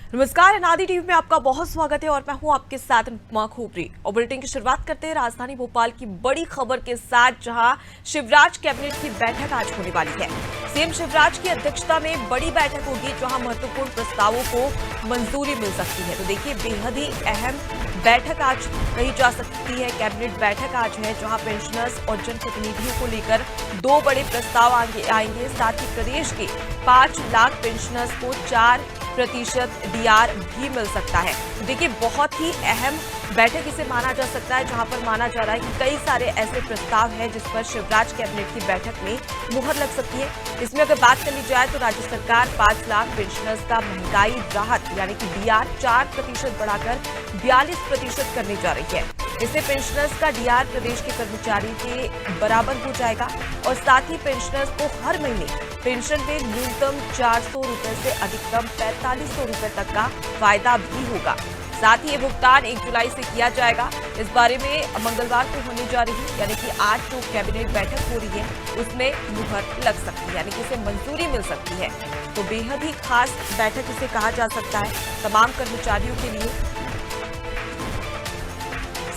नमस्कार, अनादि टीवी में आपका बहुत स्वागत है और मैं हूं आपके साथ अनुपमा खोपरी। और बुलेटिन की शुरुआत करते हैं राजधानी भोपाल की बड़ी खबर के साथ, जहां शिवराज कैबिनेट की बैठक आज होने वाली है। सीएम शिवराज की अध्यक्षता में बड़ी बैठक होगी, जहां महत्वपूर्ण प्रस्तावों को मंजूरी मिल सकती है। तो देखिए, बेहद ही अहम बैठक आज कही जा सकती है। कैबिनेट बैठक आज है, जहां पेंशनर्स और जनप्रतिनिधियों को लेकर 2 बड़े प्रस्ताव आएंगे। साथ ही प्रदेश के 5 लाख पेंशनर्स को 4% डीआर भी मिल सकता है। तो देखिए, बहुत ही अहम बैठक इसे माना जा सकता है, जहां पर माना जा रहा है कि कई सारे ऐसे प्रस्ताव हैं जिस पर शिवराज कैबिनेट की बैठक में मुहर लग सकती है। इसमें अगर बात कर ली जाए तो राज्य सरकार 5 लाख पेंशनर्स का महंगाई राहत यानी कि डीआर 4% बढ़ाकर 42% करने जा रही है। इससे पेंशनर्स का डीआर प्रदेश के कर्मचारी के बराबर हो जाएगा और साथ ही पेंशनर्स को हर महीने पेंशन में न्यूनतम 400 रुपए से अधिकतम 4500 रुपए तक का फायदा भी होगा। साथ ही ये भुगतान 1 जुलाई से किया जाएगा। इस बारे में मंगलवार को होने जा रही यानी कि आज जो कैबिनेट बैठक हो रही है उसमें मुहर लग सकती है, यानी कि इसे मंजूरी मिल सकती है। तो बेहद ही खास बैठक इसे कहा जा सकता है तमाम कर्मचारियों के लिए।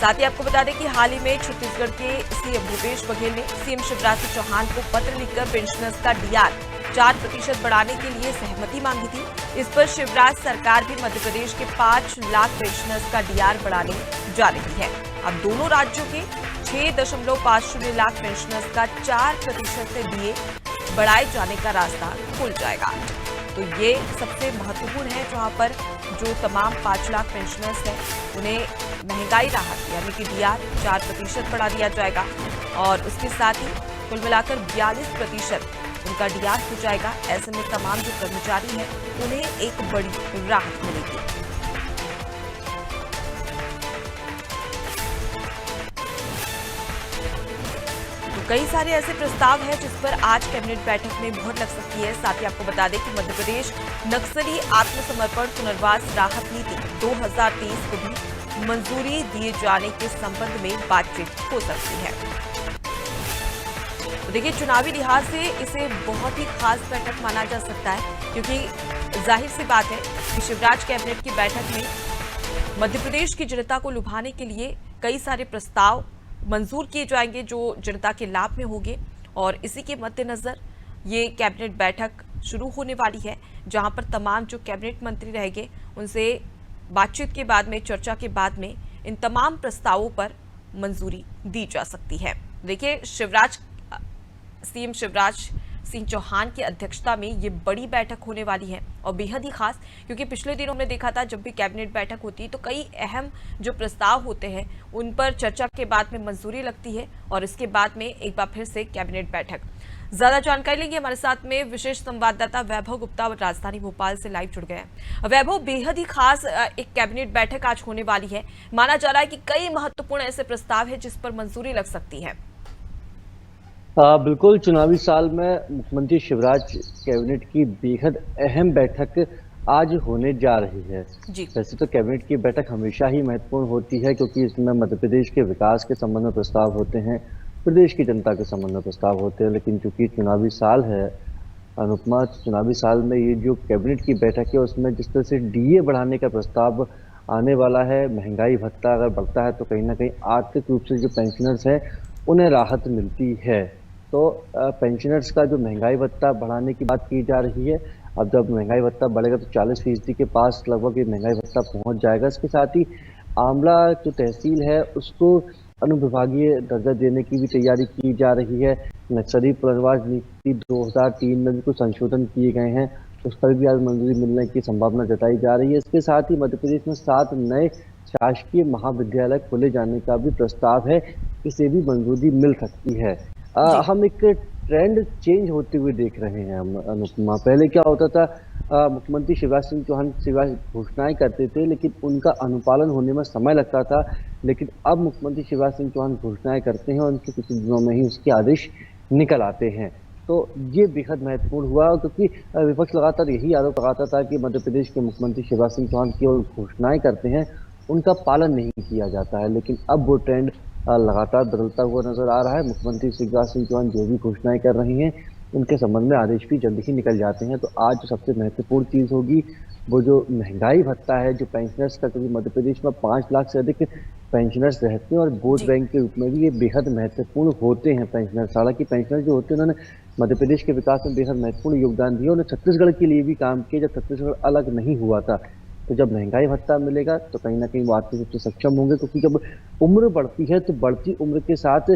साथ ही आपको बता दें कि हाल ही में छत्तीसगढ़ के सीएम भूपेश बघेल ने सीएम शिवराज चौहान को पत्र लिखकर पेंशनर्स का डीआर 4% बढ़ाने के लिए सहमति मांगी थी। इस पर शिवराज सरकार भी मध्य प्रदेश के 5 लाख पेंशनर्स का डीआर बढ़ाने जा रही है। अब दोनों राज्यों के 6.50 लाख पेंशनर्स का 4% से डीए बढ़ाए जाने का रास्ता खुल जाएगा। तो ये सबसे महत्वपूर्ण है, जहां पर जो तमाम 5 लाख पेंशनर्स हैं उन्हें महंगाई राहत यानी कि डीआर 4% बढ़ा दिया जाएगा और उसके साथ ही कुल मिलाकर 42% उनका डीआर हो जाएगा। ऐसे में तमाम जो कर्मचारी हैं उन्हें एक बड़ी राहत मिलेगी। तो कई सारे ऐसे प्रस्ताव हैं जिस पर आज कैबिनेट बैठक में मुहर लग सकती है। साथ ही आपको बता दें कि मध्य प्रदेश नक्सली आत्मसमर्पण पुनर्वास राहत नीति 2023 को भी मंजूरी दिए जाने के संबंध में बातचीत हो सकती है। तो देखिए, चुनावी लिहाज से इसे बहुत ही खास बैठक माना जा सकता है, क्योंकि जाहिर सी बात है कि शिवराज कैबिनेट की बैठक में मध्य प्रदेश की जनता को लुभाने के लिए कई सारे प्रस्ताव मंजूर किए जाएंगे जो जनता के लाभ में होंगे। और इसी के मद्देनजर ये कैबिनेट बैठक शुरू होने वाली है, जहां पर तमाम जो कैबिनेट मंत्री रहेंगे उनसे बातचीत के बाद में, चर्चा के बाद में इन तमाम प्रस्तावों पर मंजूरी दी जा सकती है। देखिए, सीएम शिवराज सिंह चौहान की अध्यक्षता में ये बड़ी बैठक होने वाली है और बेहद ही खास, क्योंकि पिछले दिनों हमने देखा था जब भी कैबिनेट बैठक होती है तो कई अहम जो प्रस्ताव होते हैं उन पर चर्चा के बाद में मंजूरी लगती है और इसके बाद में एक बार फिर से कैबिनेट बैठक। ज्यादा जानकारी लेंगे, हमारे साथ में विशेष संवाददाता वैभव गुप्ता राजधानी भोपाल से लाइव जुड़ गए हैं। वैभव, बेहद ही खास एक कैबिनेट बैठक आज होने वाली है। माना जा रहा है कि कई महत्वपूर्ण ऐसे प्रस्ताव है जिस पर मंजूरी लग सकती है। बिल्कुल, चुनावी साल में मुख्यमंत्री शिवराज कैबिनेट की बेहद अहम बैठक आज होने जा रही है। वैसे तो कैबिनेट की बैठक हमेशा ही महत्वपूर्ण होती है, क्योंकि इसमें मध्य प्रदेश के विकास के संबंध में प्रस्ताव होते हैं, प्रदेश की जनता के संबंध में प्रस्ताव होते हैं। लेकिन चूंकि चुनावी साल है अनुपमा, चुनावी साल में ये जो कैबिनेट की बैठक है उसमें जिस तरह से डीए बढ़ाने का प्रस्ताव आने वाला है, महंगाई भत्ता अगर बढ़ता है तो कहीं ना कहीं आर्थिक रूप से जो पेंशनर्स हैं उन्हें राहत मिलती है। तो पेंशनर्स का जो महंगाई भत्ता बढ़ाने की बात की जा रही है, अब जब महंगाई भत्ता बढ़ेगा तो 40% के पास लगभग ये महंगाई भत्ता पहुंच जाएगा। इसके साथ ही आमला जो तहसील है उसको अनुविभागीय दर्जा देने की भी तैयारी की जा रही है। नक्सली पुनर्वास नीति 2003 में भी कुछ संशोधन किए गए हैं, उस पर भी आज मंजूरी मिलने की संभावना जताई जा रही है। इसके साथ ही मध्य प्रदेश में 7 नए शासकीय महाविद्यालय खोले जाने का भी प्रस्ताव है, इसे भी मंजूरी मिल सकती है। हम एक ट्रेंड चेंज होते हुए देख रहे हैं अनुपमा। पहले क्या होता था, मुख्यमंत्री शिवराज सिंह चौहान घोषणाएं करते थे लेकिन उनका अनुपालन होने में समय लगता था। लेकिन अब मुख्यमंत्री शिवराज सिंह चौहान घोषणाएं करते हैं और उनके कुछ दिनों में ही उसके आदेश निकल आते हैं। तो ये बेहद महत्वपूर्ण हुआ, क्योंकि विपक्ष लगातार यही आरोप लगाता था कि मध्य प्रदेश के मुख्यमंत्री शिवराज सिंह चौहान केवल घोषणाएं करते हैं, उनका पालन नहीं किया जाता है। लेकिन अब वो ट्रेंड लगातार बदलता हुआ नजर आ रहा है। मुख्यमंत्री शिवराज सिंह चौहान जो भी घोषणाएं कर रही हैं उनके संबंध में आदेश भी जल्द ही निकल जाते हैं। तो आज जो सबसे महत्वपूर्ण चीज़ होगी वो जो महंगाई भत्ता है जो पेंशनर्स का, क्योंकि मध्य प्रदेश में 5 लाख से अधिक पेंशनर्स रहते हैं और वोट जी। बैंक के रूप में भी ये बेहद महत्वपूर्ण होते हैं पेंशनर्स। हालांकि पेंशनर जो होते हैं उन्होंने मध्य प्रदेश के विकास में बेहद महत्वपूर्ण योगदान दिया। उन्होंने छत्तीसगढ़ के लिए भी काम किया जब छत्तीसगढ़ अलग नहीं हुआ था। तो जब महंगाई भत्ता मिलेगा तो कहीं ना कहीं वो आर्थिक रूप से सक्षम होंगे, क्योंकि जब उम्र बढ़ती है तो बढ़ती उम्र के साथ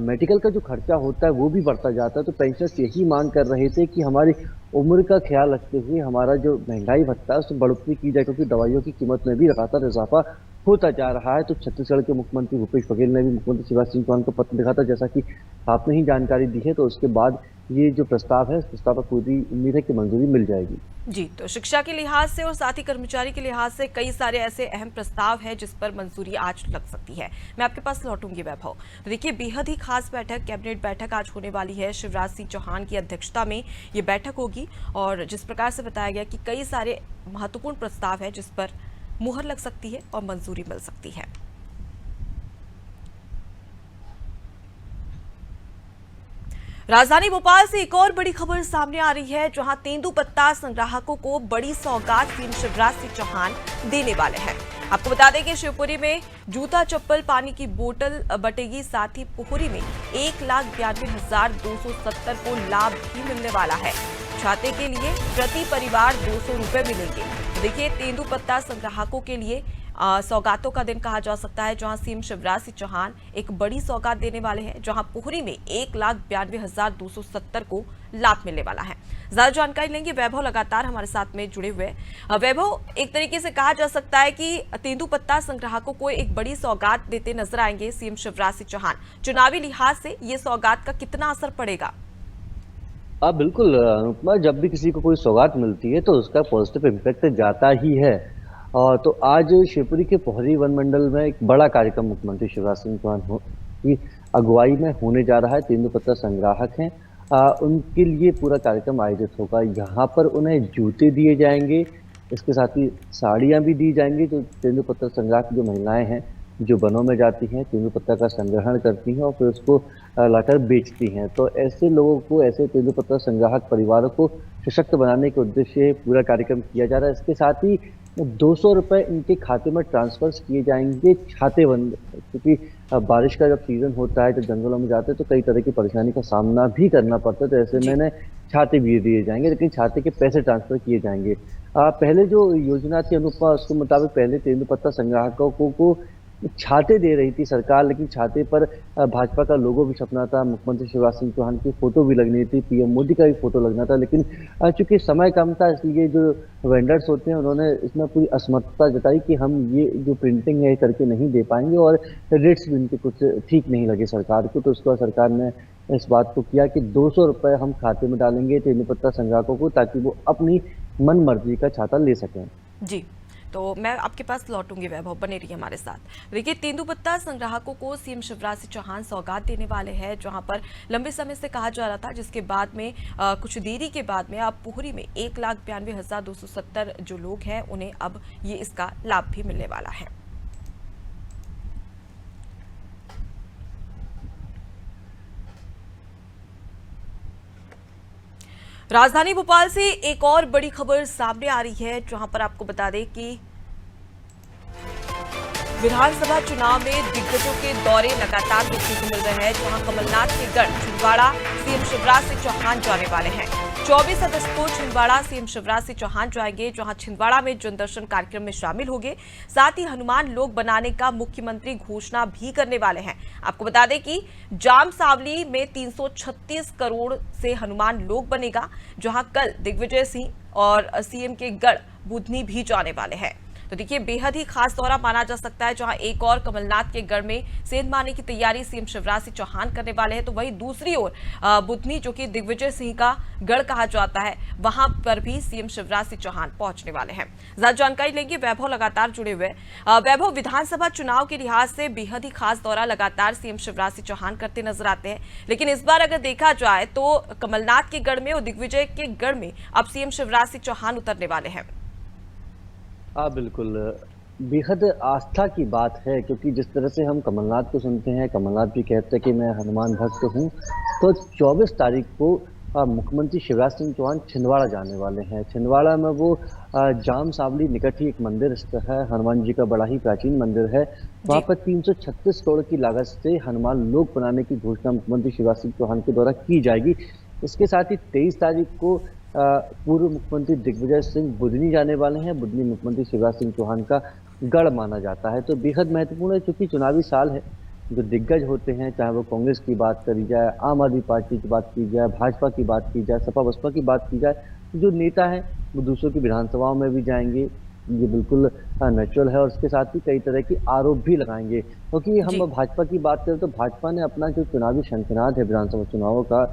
मेडिकल का जो खर्चा होता है वो भी बढ़ता जाता है। तो पेंशनर्स यही मांग कर रहे थे कि हमारी उम्र का ख्याल रखते हुए हमारा जो महंगाई भत्ता है उसमें बढ़ोतरी की जाए, क्योंकि दवाइयों की कीमत में भी लगातार इजाफा होता जा रहा है। तो छत्तीसगढ़ के मुख्यमंत्री भूपेश बघेल ने भी मुख्यमंत्री शिवराज सिंह चौहान को पत्र लिखा था, जैसा कि आपने ही जानकारी दी है। तो उसके बाद ये जो प्रस्ताव है इस प्रस्ताव पर पूरी उम्मीद है कि मंजूरी मिल जाएगी। जी, तो शिक्षा के लिहाज से और साथ ही कर्मचारी के लिहाज से कई सारे ऐसे अहम प्रस्ताव हैं जिस पर मंजूरी आज लग सकती है। मैं आपके पास लौटूंगी वैभव। तो देखिए, बेहद ही खास बैठक, कैबिनेट बैठक आज होने वाली है। शिवराज सिंह चौहान की अध्यक्षता में ये बैठक होगी और जिस प्रकार से बताया गया कि कई सारे महत्वपूर्ण प्रस्ताव है जिस पर मुहर लग सकती है और मंजूरी मिल सकती है। राजधानी भोपाल से एक और बड़ी खबर सामने आ रही है, जहां तेंदुपत्ता संग्राहकों को बड़ी सौगात सीएम शिवराज सिंह चौहान देने वाले हैं। आपको बता दें कि शिवपुरी में जूता, चप्पल, पानी की बोतल बटेगी। साथ ही पोखरी में 1,92,270 को लाभ भी मिलने वाला है। छाते के लिए प्रति परिवार 200 रुपए मिलेंगे। तो देखिए, तेंदुपत्ता संग्राहकों के लिए सौगातों का दिन कहा जा सकता है, जहां सीएम शिवराज सिंह चौहान एक बड़ी सौगात देने वाले हैं, जहां पोखरी में 1,92,270 को लाभ मिलने वाला है। ज्यादा जानकारी लेंगे, वैभव लगातार हमारे साथ में जुड़े हुए। वैभव, एक तरीके से कहा जा सकता है कि तेंदुपत्ता संग्राहकों को एक बड़ी सौगात देते नजर आएंगे सीएम शिवराज सिंह चौहान। चुनावी लिहाज से ये सौगात का कितना असर पड़ेगा? बिल्कुल अनुपमा, जब भी किसी को कोई सौगात मिलती है तो उसका पॉजिटिव इम्पैक्ट जाता ही है। तो आज शिवपुरी के पोखरी वन मंडल में एक बड़ा कार्यक्रम मुख्यमंत्री शिवराज सिंह चौहान की अगुवाई में होने जा रहा है। तेंदुपत्ता संग्राहक हैं, उनके लिए पूरा कार्यक्रम आयोजित होगा। यहाँ पर उन्हें जूते दिए जाएंगे, इसके साथ ही साड़ियाँ भी दी जाएंगी। जो तेंदुपत्ता संग्राहक जो महिलाएं हैं जो वनों में जाती हैं, तेंदुपत्ता का संग्रहण करती हैं और फिर उसको लाकर बेचती हैं, तो ऐसे लोगों को, ऐसे तेंदुपत्ता संग्राहक परिवारों को सशक्त बनाने के उद्देश्य से पूरा कार्यक्रम किया जा रहा है। इसके साथ ही 200 रुपए इनके खाते में ट्रांसफर किए जाएंगे छाते बंद, क्योंकि बारिश का जब सीजन होता है, जब जंगलों में जाते हैं तो कई तरह की परेशानी का सामना भी करना पड़ता है। तो ऐसे में छाते भी दिए जाएंगे, लेकिन छाते के पैसे ट्रांसफर किए जाएंगे। पहले जो योजना थी अनुपमा, उसके मुताबिक पहले तेंदुपत्ता संग्राहकों को छाते दे रही थी सरकार, लेकिन छाते पर भाजपा का लोगो भी छपना था, मुख्यमंत्री शिवराज सिंह चौहान की फोटो भी लगनी थी, पीएम मोदी का भी फोटो लगना था। लेकिन चूंकि समय कम था, इसलिए जो वेंडर्स होते हैं उन्होंने इसमें पूरी असमर्थता जताई कि हम ये जो प्रिंटिंग है करके नहीं दे पाएंगे, और रेट्स भी इनके कुछ ठीक नहीं लगे सरकार को। तो उसके बाद सरकार ने इस बात को किया कि 200 रुपए हम खाते में डालेंगे तेंदुपत्ता संग्राहकों को, ताकि वो अपनी मन मर्जी का छाता ले सकें। जी, तो मैं आपके पास लौटूंगी वैभव, बने रहिए हमारे साथ। देखिए, तेंदुपत्ता संग्राहकों को सीएम शिवराज सिंह चौहान सौगात देने वाले हैं, जहां पर लंबे समय से कहा जा रहा था, जिसके बाद में कुछ देरी के बाद में अब पोखरी में 1,92,270 जो लोग हैं उन्हें अब ये इसका लाभ भी मिलने वाला है। राजधानी भोपाल से एक और बड़ी खबर सामने आ रही है, जहां पर आपको बता दें कि विधानसभा चुनाव में दिग्गजों के दौरे लगातार देखने को मिल रहे हैं, जहां कमलनाथ के गढ़ छिंदवाड़ा सीएम शिवराज सिंह चौहान जाने वाले हैं। 24 अगस्त को छिंदवाड़ा सीएम शिवराज सिंह चौहान जाएंगे, जहां छिंदवाड़ा में जनदर्शन कार्यक्रम में शामिल होंगे। साथ ही हनुमान लोक बनाने का मुख्यमंत्री घोषणा भी करने वाले हैं। आपको बता दें कि जाम सावली में 336 करोड़ से हनुमान लोक बनेगा, जहां कल दिग्विजय सिंह और सीएम के गढ़ बुधनी भी जाने वाले हैं। तो देखिए, बेहद ही खास दौरा माना जा सकता है, जहां एक और कमलनाथ के गढ़ में सेंध मारने की तैयारी सीएम शिवराज सिंह चौहान करने वाले हैं, तो वहीं दूसरी ओर बुधनी, जो कि दिग्विजय सिंह का गढ़ कहा जाता है, वहां पर भी सीएम शिवराज सिंह चौहान पहुंचने वाले हैं। ज्यादा जानकारी लेंगे, वैभव लगातार जुड़े हुए। वैभव, विधानसभा चुनाव के लिहाज से बेहद ही खास दौरा लगातार सीएम शिवराज सिंह चौहान करते नजर आते हैं, लेकिन इस बार अगर देखा जाए तो कमलनाथ के गढ़ में और दिग्विजय के गढ़ में अब सीएम शिवराज सिंह चौहान उतरने वाले हैं। बिल्कुल, बेहद आस्था की बात है, क्योंकि जिस तरह से हम कमलनाथ को सुनते हैं, कमलनाथ भी कहते हैं कि मैं हनुमान भक्त हूँ। तो 24 तारीख को मुख्यमंत्री शिवराज सिंह चौहान छिंदवाड़ा जाने वाले हैं। छिंदवाड़ा में वो जाम सावली निकट ही एक मंदिर स्थित है, हनुमान जी का बड़ा ही प्राचीन मंदिर है। वहाँ पर 336 करोड़ की लागत से हनुमान लोक बनाने की घोषणा मुख्यमंत्री शिवराज सिंह चौहान के द्वारा की जाएगी। इसके साथ ही 23 तारीख को पूर्व मुख्यमंत्री दिग्विजय सिंह बुधनी जाने वाले हैं। बुधनी मुख्यमंत्री शिवराज सिंह चौहान का गढ़ माना जाता है, तो बेहद महत्वपूर्ण है क्योंकि चुनावी साल है। जो दिग्गज होते हैं, चाहे वो कांग्रेस की बात करी जाए, आम आदमी पार्टी की बात की जाए, भाजपा की बात की जाए, सपा बसपा की बात की जाए, जो नेता हैं वो दूसरों की विधानसभाओं में भी जाएंगे, ये बिल्कुल नेचुरल है। और उसके साथ ही कई तरह की आरोप भी लगाएंगे, क्योंकि हम भाजपा की बात करें तो भाजपा ने अपना जो चुनावी शंखनाद है विधानसभा चुनावों का,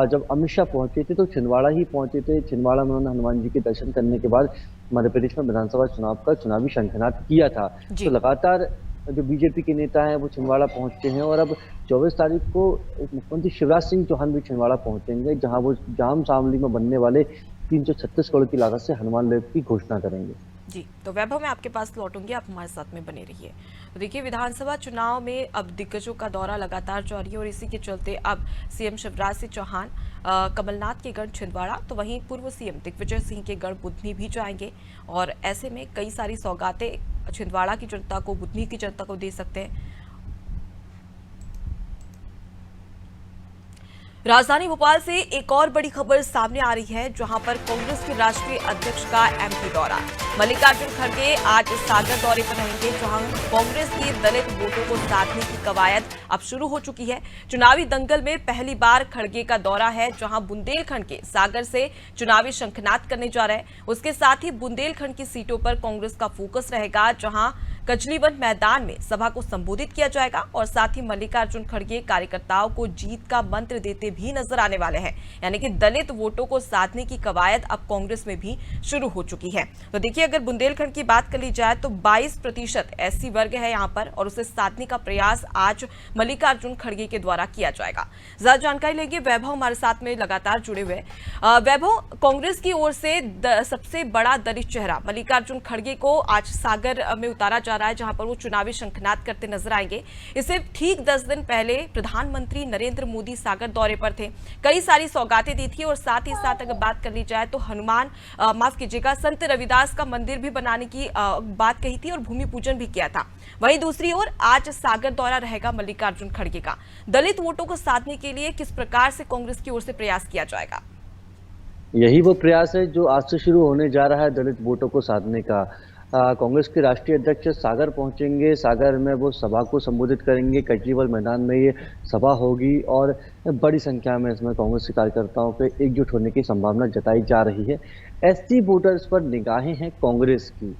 जब अमित शाह पहुंचे थे तो छिंदवाड़ा ही पहुंचे थे। छिंदवाड़ा में उन्होंने हनुमान जी के दर्शन करने के बाद मध्य प्रदेश में विधानसभा चुनाव का चुनावी शंखनाद किया था। तो लगातार जो बीजेपी के नेता हैं वो छिंदवाड़ा पहुंचते हैं, और अब 24 तारीख को मुख्यमंत्री शिवराज सिंह चौहान भी छिंदवाड़ा पहुंचेंगे, जहां वो जाम सावली में बनने वाले 336 करोड़ की लागत से हनुमान लेक की घोषणा करेंगे। जी, तो वैभव मैं आपके पास लौटूंगी, आप हमारे साथ में बने रहिए। तो देखिए, विधानसभा चुनाव में अब दिग्गजों का दौरा लगातार जारी है और इसी के चलते अब सीएम शिवराज सिंह चौहान कमलनाथ के गढ़ छिंदवाड़ा, तो वहीं पूर्व सीएम दिग्विजय सिंह के गढ़ बुधनी भी जाएंगे। और ऐसे में कई सारी सौगातें छिंदवाड़ा की जनता को, बुधनी की जनता को दे सकते हैं। राजधानी भोपाल से एक और बड़ी खबर सामने आ रही है, जहां पर कांग्रेस के राष्ट्रीय अध्यक्ष का एमपी दौरा। मल्लिकार्जुन खड़गे आज सागर दौरे पर रहेंगे, जहां कांग्रेस की दलित वोटों को साधने की कवायद अब शुरू हो चुकी है। चुनावी दंगल में पहली बार खड़गे का दौरा है, जहां बुंदेलखंड के सागर से चुनावी शंखनाद करने जा रहे हैं। उसके साथ ही बुंदेलखंड की सीटों पर कांग्रेस का फोकस रहेगा, जहां कचलीवन मैदान में सभा को संबोधित किया जाएगा और साथ ही मल्लिकार्जुन खड़गे कार्यकर्ताओं को जीत का मंत्र देते भी नजर आने वाले हैं। यानी कि दलित वोटों को साधने की कवायद अब कांग्रेस में भी शुरू हो चुकी है। तो देखिए, अगर बुंदेलखंड की बात कर ली जाए तो 22% एससी वर्ग है यहाँ पर, और उसे साधने का प्रयास आज मल्लिकार्जुन खड़गे के द्वारा किया जाएगा। ज्यादा जानकारी लेंगे, वैभव हमारे साथ में लगातार जुड़े हुए। वैभव, कांग्रेस की ओर से सबसे बड़ा दलित चेहरा मल्लिकार्जुन खड़गे को आज सागर में उतारा जा रहा है, जहां पर वो चुनावी शंखनाद करते नजर आएंगे। इससे ठीक 10 दिन पहले प्रधानमंत्री नरेंद्र मोदी सागर दौरे पर थे, कई सारी सौगातें दी थी और साथ ही साथ अगर बात कर ली जाए तो माफ कीजिएगा, संत रविदास का मंदिर भी बनाने की बात कही थी और भूमि पूजन भी किया था। वहीं दूसरी ओर आज सागर दौरा रहेगा मल्लिकार्जुन खड़गे का। दलित वोटों को साधने के लिए किस प्रकार से कांग्रेस की ओर से प्रयास किया जाएगा? यही वो प्रयास है जो आज से शुरू होने जा रहा है दलित वोटों को साधने का। कांग्रेस के राष्ट्रीय अध्यक्ष सागर पहुंचेंगे, सागर में वो सभा को संबोधित करेंगे, कचलीवन मैदान में ये सभा होगी और बड़ी संख्या में इसमें कांग्रेस के कार्यकर्ताओं के एकजुट होने की संभावना जताई जा रही है। एससी वोटर्स पर निगाहें हैं कांग्रेस की।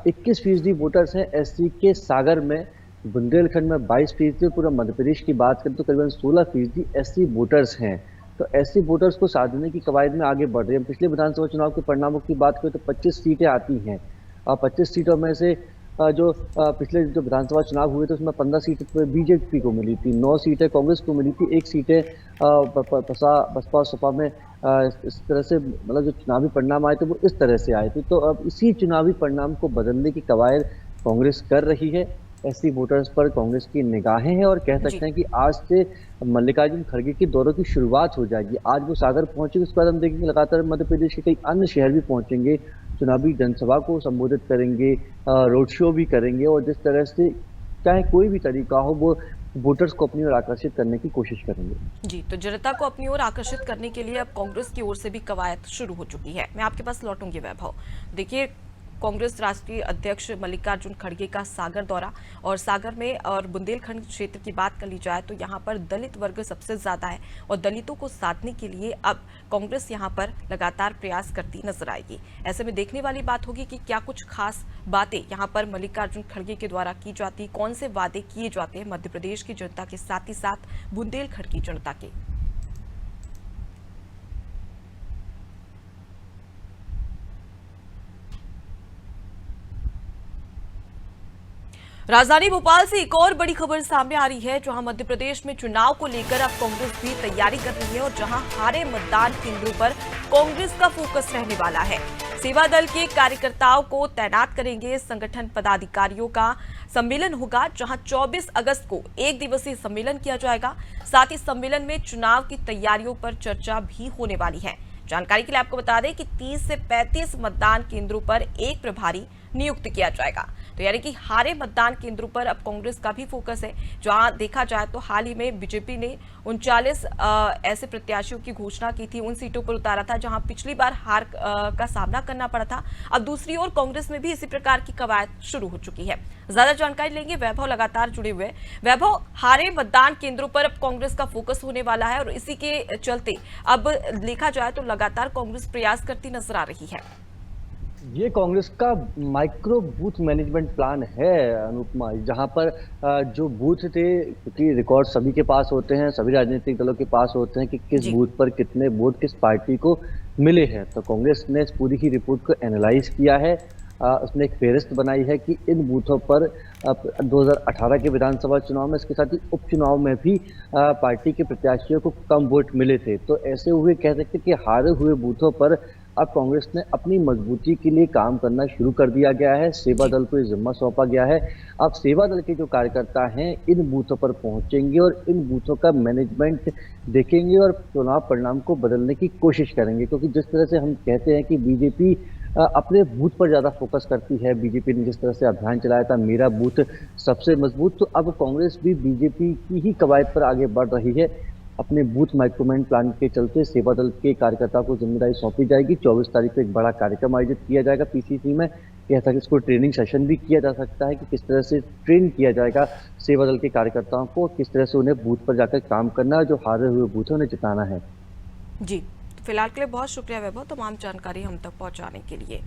21% वोटर्स हैं एससी के सागर में, बुंदेलखंड में 22%, पूरा मध्य प्रदेश की बात करें तो करीबन 16% एससी वोटर्स हैं। तो एससी वोटर्स को साधने की कवायद में आगे बढ़ रहे हैं। पिछले विधानसभा चुनाव के परिणामों की बात करें तो 25 सीटें आती हैं, और 25 सीटों में से जो पिछले जो विधानसभा चुनाव हुए थे उसमें 15 सीटें बीजेपी को मिली थी, 9 सीटें कांग्रेस को मिली थी, 1 सीटें बसपा और सपा में। इस तरह से मतलब जो चुनावी परिणाम आए थे वो इस तरह से आए थे। तो अब इसी चुनावी परिणाम को बदलने की कवायद कांग्रेस कर रही है। एससी वोटर्स पर कांग्रेस की निगाहें हैं और कह सकते हैं कि आज से मल्लिकार्जुन खड़गे की दौरों की शुरुआत हो जाएगी। आज वो सागर पहुंचेंगे, उसके बाद हम देखेंगे लगातार मध्य प्रदेश के कई अन्य शहर भी पहुंचेंगे, चुनावी जनसभा को संबोधित करेंगे, रोड शो भी करेंगे, और जिस तरह से चाहे कोई भी तरीका हो वो वोटर्स को अपनी ओर आकर्षित करने की कोशिश करेंगे। जी, तो जनता को अपनी ओर आकर्षित करने के लिए अब कांग्रेस की ओर से भी कवायद शुरू हो चुकी है। मैं आपके पास लौटूंगी वैभव। देखिए, कांग्रेस राष्ट्रीय अध्यक्ष मल्लिकार्जुन खड़गे का सागर दौरा, और सागर में और बुंदेलखंड क्षेत्र की बात कर ली जाए तो यहाँ पर दलित वर्ग सबसे ज्यादा है और दलितों को साधने के लिए अब कांग्रेस यहाँ पर लगातार प्रयास करती नजर आएगी। ऐसे में देखने वाली बात होगी कि क्या कुछ खास बातें यहाँ पर मल्लिकार्जुन खड़गे के द्वारा की जाती, कौन से वादे किए जाते हैं मध्य प्रदेश की जनता के साथ ही साथ बुंदेलखंड की जनता के। राजधानी भोपाल से एक और बड़ी खबर सामने आ रही है, जहां मध्य प्रदेश में चुनाव को लेकर अब कांग्रेस भी तैयारी कर रही है और जहां हारे मतदान केंद्रों पर कांग्रेस का फोकस रहने वाला है। सेवा दल के कार्यकर्ताओं को तैनात करेंगे। संगठन पदाधिकारियों का सम्मेलन होगा, जहां 24 अगस्त को एक दिवसीय सम्मेलन किया जाएगा। साथ ही सम्मेलन में चुनाव की तैयारियों पर चर्चा भी होने वाली है। जानकारी के लिए आपको बता दें कि 30 से 35 मतदान केंद्रों पर एक प्रभारी नियुक्त किया जाएगा। तो यानी कि हारे मतदान केंद्रों पर अब कांग्रेस का भी फोकस है। जहां देखा जाए तो हाल ही में बीजेपी ने 39 ऐसे प्रत्याशियों की घोषणा की थी, उन सीटों पर उतारा था जहां पिछली बार हार का सामना करना पड़ा था। अब दूसरी ओर कांग्रेस में भी इसी प्रकार की कवायद शुरू हो चुकी है। ज्यादा जानकारी लेंगे, वैभव लगातार जुड़े हुए। वैभव, हारे मतदान केंद्रों पर अब कांग्रेस का फोकस होने वाला है और इसी के चलते अब देखा जाए तो लगातार कांग्रेस प्रयास करती नजर आ रही है। ये कांग्रेस का माइक्रो बूथ मैनेजमेंट प्लान है अनुपमा, जहां पर जो बूथ थे, क्योंकि रिकॉर्ड सभी के पास होते हैं, सभी राजनीतिक दलों के पास होते हैं कि किस बूथ पर कितने वोट किस पार्टी को मिले हैं। तो कांग्रेस ने इस पूरी ही रिपोर्ट को एनालाइज किया है। उसने एक फेहरिस्त बनाई है कि इन बूथों पर 2018 के विधानसभा चुनाव में, इसके साथ ही उपचुनाव में भी पार्टी के प्रत्याशियों को कम वोट मिले थे। तो ऐसे हुए कह सकते कि हारे हुए बूथों पर अब कांग्रेस ने अपनी मजबूती के लिए काम करना शुरू कर दिया गया है। सेवा दल को ये जिम्मा सौंपा गया है। अब सेवा दल के जो कार्यकर्ता हैं इन बूथों पर पहुंचेंगे और इन बूथों का मैनेजमेंट देखेंगे और चुनाव परिणाम को बदलने की कोशिश करेंगे। क्योंकि जिस तरह से हम कहते हैं कि बीजेपी अपने बूथ पर ज्यादा फोकस करती है, बीजेपी ने जिस तरह से अभियान चलाया था मेरा बूथ सबसे मजबूत, तो अब कांग्रेस भी बीजेपी की ही कवायद पर आगे बढ़ रही है। अपने बूथ माइक्रोमैनेजमेंट प्लान के चलते सेवा दल के कार्यकर्ताओं को जिम्मेदारी सौंपी जाएगी। 24 तारीख को एक बड़ा कार्यक्रम आयोजित किया जाएगा पीसीसी में। कह सकते इसको ट्रेनिंग सेशन भी किया जा सकता है कि किस तरह से ट्रेन किया जाएगा सेवा दल के कार्यकर्ताओं को, किस तरह से उन्हें बूथ पर जाकर काम करना है, जो हारे हुए बूथ है उन्हें जिताना है। जी, फिलहाल के लिए बहुत शुक्रिया वैभव, तमाम जानकारी हम तक पहुंचाने के लिए।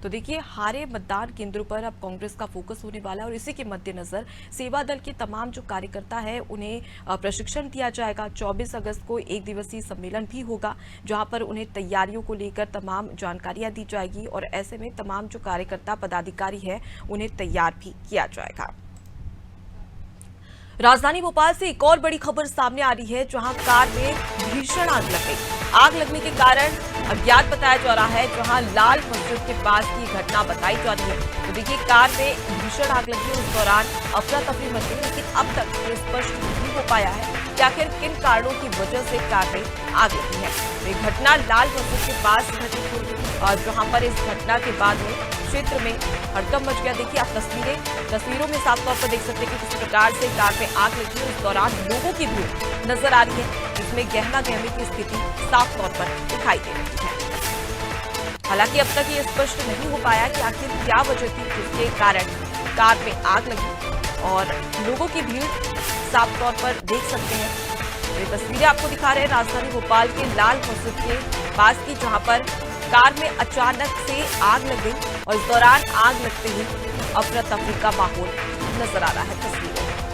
तो देखिए, हारे मतदान केंद्रों पर अब कांग्रेस का फोकस होने वाला है और इसी के मद्देनजर सेवा दल के तमाम जो कार्यकर्ता है उन्हें प्रशिक्षण दिया जाएगा। 24 अगस्त को एक दिवसीय सम्मेलन भी होगा, जहां पर उन्हें तैयारियों को लेकर तमाम जानकारियां दी जाएगी और ऐसे में तमाम जो कार्यकर्ता पदाधिकारी है उन्हें तैयार भी किया जाएगा। राजधानी भोपाल से एक और बड़ी खबर सामने आ रही है, जहां कार में भीषण आग लग गई। आग लगने के कारण अज्ञात बताया जा रहा है, जहां लाल मस्जिद के पास की घटना बताई जा रही है। तो देखिए, कार में भीषण आग लगी, उस दौरान अफरा तफरी मची, लेकिन अब तक ये स्पष्ट नहीं हो पाया है कि आखिर किन कारणों की वजह से कार में आग लगी है। तो ये घटना लाल मस्जिद के पास घटित हुई और जहां पर इस घटना के बाद में क्षेत्र में हड़कंप मच गया। देखिए, आप तस्वीरों में साफ तौर पर देख सकते हैं कि किस प्रकार से कार में आग लगी। उस दौरान लोगों की भीड़ नजर आ रही है, जिसमें गहमा गहमी की स्थिति साफ तौर पर दिखाई दे रही है। हालांकि अब तक ये स्पष्ट नहीं हो पाया कि आखिर क्या वजह थी जिसके कारण कार में आग लगी और लोगों की भीड़ साफ तौर पर देख सकते हैं। ये तस्वीरें आपको दिखा रहे हैं राजधानी भोपाल के लाल मस्जिद के पास की, जहां पर कार में अचानक से आग लग गई और इस दौरान आग लगते ही अफरा तफरी का माहौल नजर आ रहा है तस्वीरों में।